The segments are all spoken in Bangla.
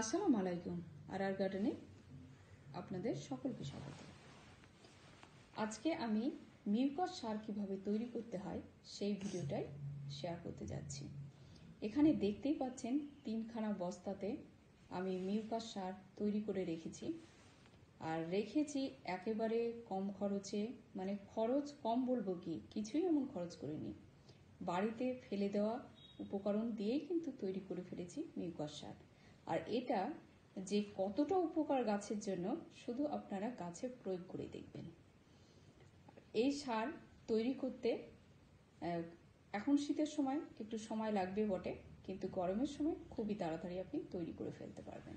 আসসালামু আলাইকুম। আর গার্ডেনে আপনাদের সকলকে স্বাগত। আজকে আমি মিউকাস সার কিভাবে তৈরি করতে হয় সেই ভিডিওটাই শেয়ার করতে যাচ্ছি। এখানে দেখতেই পাচ্ছেন 3খানা বস্তাতে আমি মিউকাস সার তৈরি করে রেখেছি। আর রেখেছি একেবারে কম খরচে, মানে খরচ কম বলবো কি, কিছুই এমন খরচ করিনি। বাড়িতে ফেলে দেওয়া উপকরণ দিয়েই কিন্তু তৈরি করে ফেলেছি মিউকাস সার। আর এটা যে কতটা উপকার গাছের জন্য শুধু আপনারা গাছে প্রয়োগ করে দেখবেন। এই সার তৈরি করতে এখন শীতের সময় একটু সময় লাগবে বটে, কিন্তু গরমের সময় খুবই তাড়াতাড়ি আপনি তৈরি করে ফেলতে পারবেন।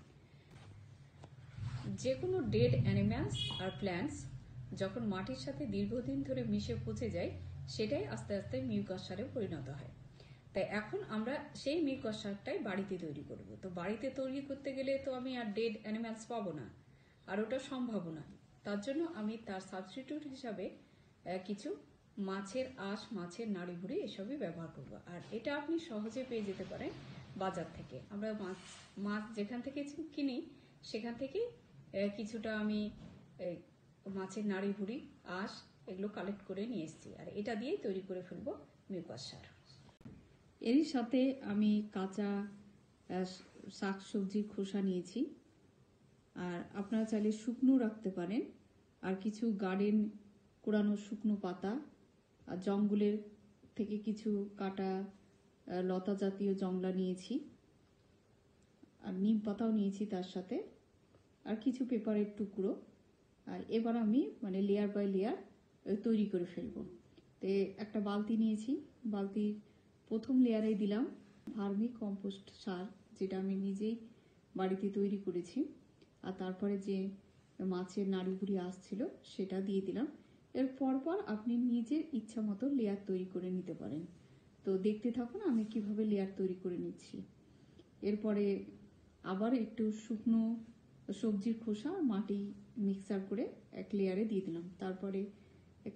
যে কোনো ডেড অ্যানিম্যালস আর প্ল্যান্টস যখন মাটির সাথে দীর্ঘদিন ধরে মিশে পচে যায়, সেটাই আস্তে আস্তে মিউকাস সারে পরিণত হয়। তাই এখন আমরা সেই মিউকাস সারটাই বাড়িতে তৈরি করব। তো বাড়িতে তৈরি করতে গেলে তো আমি আর ডেড অ্যানিম্যালস পাবো না, আর ওটা সম্ভব না। তার জন্য আমি তার সাবস্টিটিউট হিসাবে কিছু মাছের আঁশ, মাছের নাড়িভুড়ি এসবই ব্যবহার করব। আর এটা আপনি সহজে পেয়ে যেতে পারেন বাজার থেকে। আমরা মাছ যেখান থেকে কিনি সেখান থেকে কিছুটা আমি মাছের নাড়িভুড়ি, আঁশ এগুলো কালেক্ট করে নিয়ে এসেছি। আর এটা দিয়েই তৈরি করে ফেলবো মিউকাস সার। এরই সাথে আমি কাঁচা শাক সবজির খোসা নিয়েছি। আর আপনারা চাইলে শুকনো রাখতে পারেন। আর কিছু গার্ডেন কোড়ানো শুকনো পাতা, আর জঙ্গলের থেকে কিছু কাটা লতা জাতীয় জংলা নিয়েছি, আর নিম পাতাও নিয়েছি তার সাথে, আর কিছু পেপারের টুকরো। আর এবার আমি লেয়ার বাই লেয়ার তৈরি করে ফেলবো। তো একটা বালতি নিয়েছি, বালতির প্রথম লেয়ারে দিলাম ভার্মি কম্পোস্ট সার, যেটা আমি নিজেই বাড়িতে তৈরি করেছি। আর তারপরে যে মাছের নাড়িভুড়ি আসছিল সেটা দিয়ে দিলাম। এর পরপর আপনি নিজের ইচ্ছা মতো লেয়ার তৈরি করে নিতে পারেন। তো দেখতে থাকুন আমি কিভাবে লেয়ার তৈরি করে নিচ্ছি। এরপরে আবার একটু শুকনো সবজির খোসা মাটি মিক্সার করে এক লেয়ারে দিয়ে দিলাম। তারপরে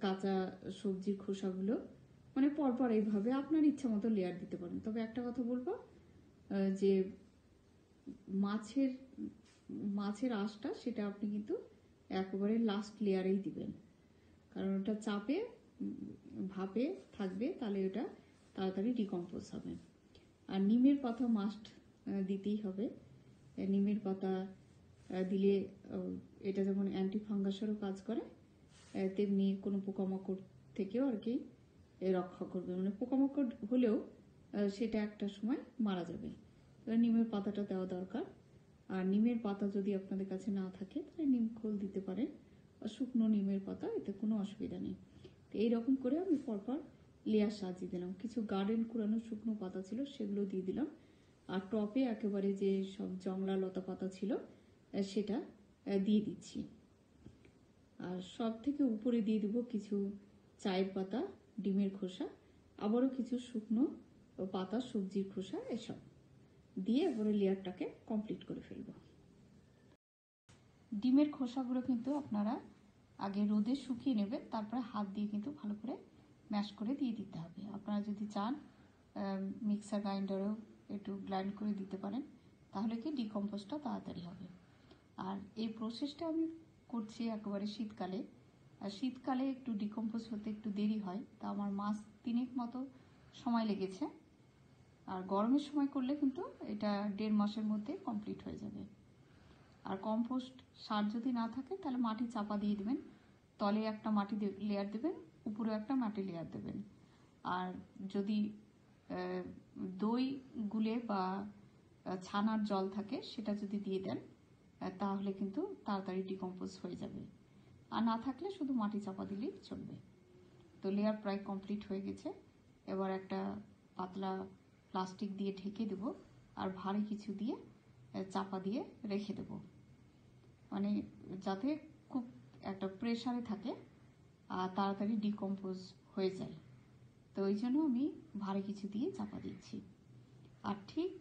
কাঁচা সবজির খোসাগুলো পরপর এইভাবে আপনার ইচ্ছা মতো লেয়ার দিতে পারেন। তবে একটা কথা বলবো, যে মাছের আঁশটা সেটা আপনি কিন্তু একেবারে লাস্ট লেয়ারেই দিবেন, কারণ ওটা চাপে ভাপে থাকবে, তাহলে ওটা তাড়াতাড়ি ডিকম্পোজ হবে। আর নিমের পাতা মাস্ট দিতেই হবে। নিমের পাতা দিলে এটা যেমন অ্যান্টি ফাঙ্গাসেরও কাজ করে, তেমনি কোনো পোকামাকড় থেকেও আর কি রক্ষা করবে। পোকামাকড় হলেও সেটা একটা সময় মারা যাবে। নিমের পাতাটা দেওয়া দরকার। আর নিমের পাতা যদি আপনাদের কাছে না থাকে তাহলে নিম খোল দিতে পারেন, আর শুকনো নিমের পাতা, এতে কোনো অসুবিধা নেই। তো এইরকম করে আমি পরপর লেয়ার সাজিয়ে দিলাম। কিছু গার্ডেন কুড়ানো শুকনো পাতা ছিল সেগুলো দিয়ে দিলাম। আর টপে একেবারে যে সব জংলা লতা পাতা ছিল সেটা দিয়ে দিচ্ছি। আর সব থেকে উপরে দিয়ে দেবো কিছু চায়ের পাতা, ডিমের খোসা, আবারও কিছু শুকনো পাতা, সবজির খোসা, এসব দিয়ে এবারে লেয়ারটাকে কমপ্লিট করে ফেলবো। ডিমের খোসাগুলো কিন্তু আপনারা আগে রোদে শুকিয়ে নেবেন, তারপরে হাত দিয়ে কিন্তু ভালো করে ম্যাশ করে দিয়ে দিতে হবে। আপনারা যদি চান মিক্সার গ্রাইন্ডারেও একটু গ্রাইন্ড করে দিতে পারেন, তাহলে কি ডিকম্পোজটা তাড়াতাড়ি হবে। আর এই প্রসেসটা আমি করছি একেবারে শীতকালে। আর শীতকালে একটু ডিকম্পোজ হতে একটু দেরি হয়, তা আমার মাস 3 মতো সময় লেগেছে। আর গরমের সময় করলে কিন্তু এটা 1.5 মাসের মধ্যে কমপ্লিট হয়ে যাবে। আর কম্পোস্ট সার যদি না থাকে তাহলে মাটি চাপা দিয়ে দেবেন, তলে একটা মাটি লেয়ার দেবেন, উপরে একটা মাটি লেয়ার দেবেন। আর যদি দই গুলে বা ছানার জল থাকে সেটা যদি দিয়ে দেন তাহলে কিন্তু তাড়াতাড়ি ডিকম্পোজ হয়ে যাবে। আর না থাকলে শুধু মাটি চাপা দিলেই চলবে। তো লেয়ার প্রায় কমপ্লিট হয়ে গেছে। এবার একটা পাতলা প্লাস্টিক দিয়ে ঢেকে দেব, আর ভারী কিছু দিয়ে চাপা দিয়ে রেখে দেব, যাতে খুব একটা প্রেসারে থাকে আর তাড়াতাড়ি ডিকম্পোজ হয়ে যায়। তো ওই জন্য আমি ভারী কিছু দিয়ে চাপা দিচ্ছি। আর ঠিক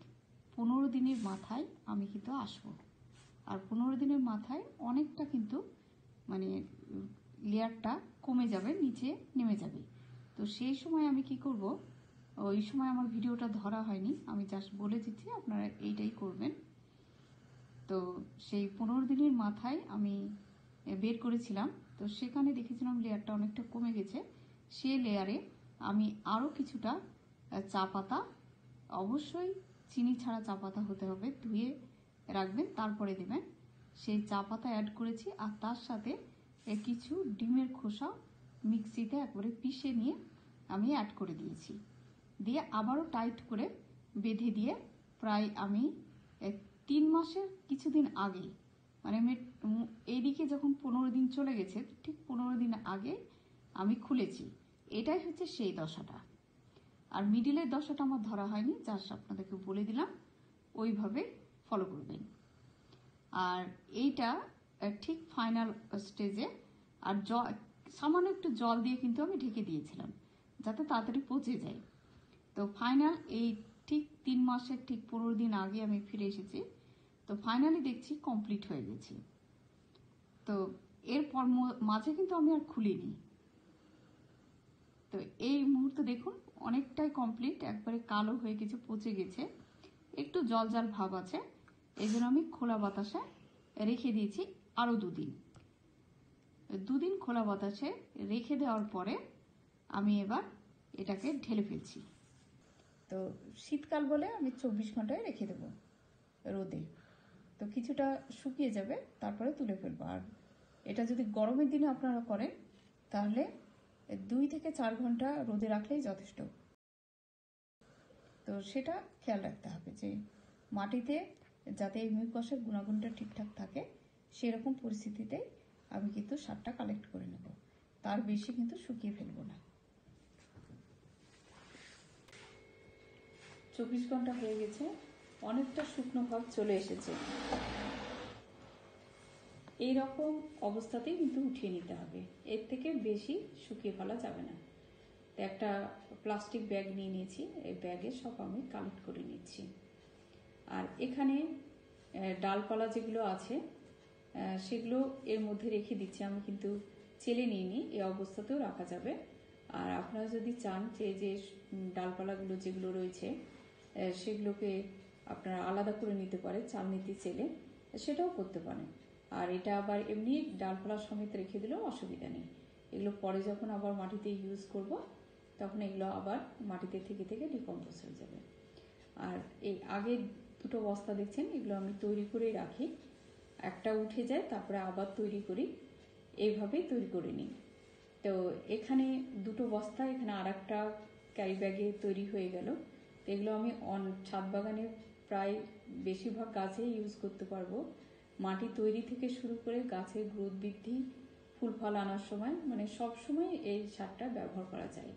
15 দিনের মাথায় আমি কিন্তু আসবো। আর 15 দিনের মাথায় অনেকটা কিন্তু লেয়ারটা কমে যাবে, নিচে নেমে যাবে। তো সেই সময় আমি কি করব, ওই সময় আমার ভিডিওটা ধরা হয়নি, আমি জাস্ট বলে দিচ্ছি, আপনারা এইটাই করবেন। তো সেই 15 দিনের মাথায় আমি বের করেছিলাম, তো সেখানে দেখেছিলাম লেয়ারটা অনেকটা কমে গেছে। সেই লেয়ারে আমি আরও কিছুটা চা পাতা, অবশ্যই চিনি ছাড়া চা পাতা হতে হবে, ধুয়ে রাখবেন তারপরে দেবেন, সেই চা পাতা অ্যাড করেছি। আর তার সাথে কিছু ডিমের খোসা মিক্সিতে একবারে পিষে নিয়ে আমি অ্যাড করে দিয়েছি। দিয়ে আবারও টাইট করে বেঁধে দিয়ে প্রায় আমি 3 মাসের কিছুদিন আগে, মানে এইদিকে যখন 15 দিন চলে গেছে, ঠিক 15 দিন আগে আমি খুলেছি। এটাই হচ্ছে সেই দশাটা। আর মিডিলের দশাটা আমার ধরা হয়নি, জাস্ট আপনাদেরকে বলে দিলাম, ওইভাবে ফলো করবেন। আর এইটা ঠিক ফাইনাল স্টেজে। আর সামান্য একটু জল দিয়ে কিন্তু আমি ঢেকে দিয়েছিলাম যাতে তাড়াতাড়ি পচে যায়। তো ফাইনাল এই ঠিক 3 মাসের ঠিক 15 দিন আগে আমি ফিরে এসেছি। তো ফাইনালি দেখছি কমপ্লিট হয়ে গেছি। তো এরপর মাঝে কিন্তু আমি আর খুলিনি। তো এই মুহূর্তে দেখুন অনেকটাই কমপ্লিট, একবারে কালো হয়ে গেছে, পচে গেছে, একটু জল জল ভাব আছে। এই জন্য আমি খোলা বাতাসে রেখে দিয়েছি আরও 2 দিন। 2 দিন খোলা বাতাসে রেখে দেওয়ার পরে আমি এবার এটাকে ঢেলে ফেলছি। তো শীতকাল বলে আমি 24 ঘন্টায় রেখে দেবো রোদে। তো কিছুটা শুকিয়ে যাবে, তারপরে তুলে ফেলবো। আর এটা যদি গরমের দিনে আপনারা করেন তাহলে 2 থেকে 4 ঘন্টা রোদে রাখলেই যথেষ্ট। তো সেটা খেয়াল রাখতে হবে যে মাটিতে যাতে এই মিউকাসের গুণাগুণটা ঠিকঠাক থাকে, সেরকম পরিস্থিতিতে আমি কিন্তু সারটা কালেক্ট করে নেব, তার বেশি কিন্তু শুকিয়ে ফেলবো না। 24 ঘন্টা হয়ে গেছে, অনেকটা শুকনো ভাব চলে এসেছে। এই রকম অবস্থাতেই কিন্তু উঠিয়ে নিতে হবে, এর থেকে বেশি শুকিয়ে ফেলা যাবে না। তো একটা প্লাস্টিক ব্যাগ নিয়ে নিয়েছি, এই ব্যাগে সব আমি কালেক্ট করে নিচ্ছি। আর এখানে ডালপালা যেগুলো আছে সেগুলো এর মধ্যে রেখে দিচ্ছি, আমি কিন্তু চেলে নিইনি, এই অবস্থাতেও রাখা যাবে। আর আপনারা যদি চান যে ডালপালাগুলো যেগুলো রয়েছে সেগুলোকে আপনারা আলাদা করে নিতে পারেন চালনিতে চেলে, সেটাও করতে পারেন। আর এটা আবার এমনি ডালপালা সমেত রেখে দিলেও অসুবিধা নেই। এগুলো পরে যখন আবার মাটিতে ইউজ করব তখন এগুলো আবার মাটিতে থেকে থেকে ডিকম্পোজ হয়ে যাবে। আর এই আগের 2টো বস্তা দেখছেন, এগুলো আমি তৈরি করেই রাখি, একটা উঠে যায় তারপরে আবার তৈরি করি, এইভাবেই তৈরি করে নিই। তো এখানে 2টো বস্তা, এখানে আর একটা ক্যারি ব্যাগে তৈরি হয়ে গেল। তো এগুলো আমি ছাদ বাগানে প্রায় বেশিরভাগ গাছে ইউজ করতে পারবো। মাটি তৈরি থেকে শুরু করে গাছের গ্রোথ বৃদ্ধি, ফুল ফল আনার সময়, মানে সব সময় এই সারটা ব্যবহার করা যায়।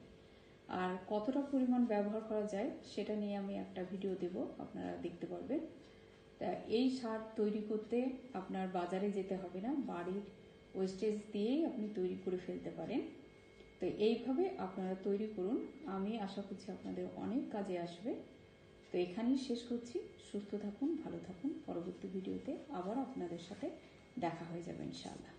আর কতটা পরিমাণ ব্যবহার করা যায় সেটা নিয়ে আমি একটা ভিডিও দেব, আপনারা দেখতে পারবেন। তা এই সার তৈরি করতে আপনার বাজারে যেতে হবে না, বাড়ির ওয়েস্টেজ দিয়েই আপনি তৈরি করে ফেলতে পারেন। তো এইভাবে আপনারা তৈরি করুন, আমি আশা করছি আপনাদের অনেক কাজে আসবে। তো এখানেই শেষ করছি, সুস্থ থাকুন, ভালো থাকুন, পরবর্তী ভিডিওতে আবার আপনাদের সাথে দেখা হয়ে যাবে ইনশাআল্লাহ।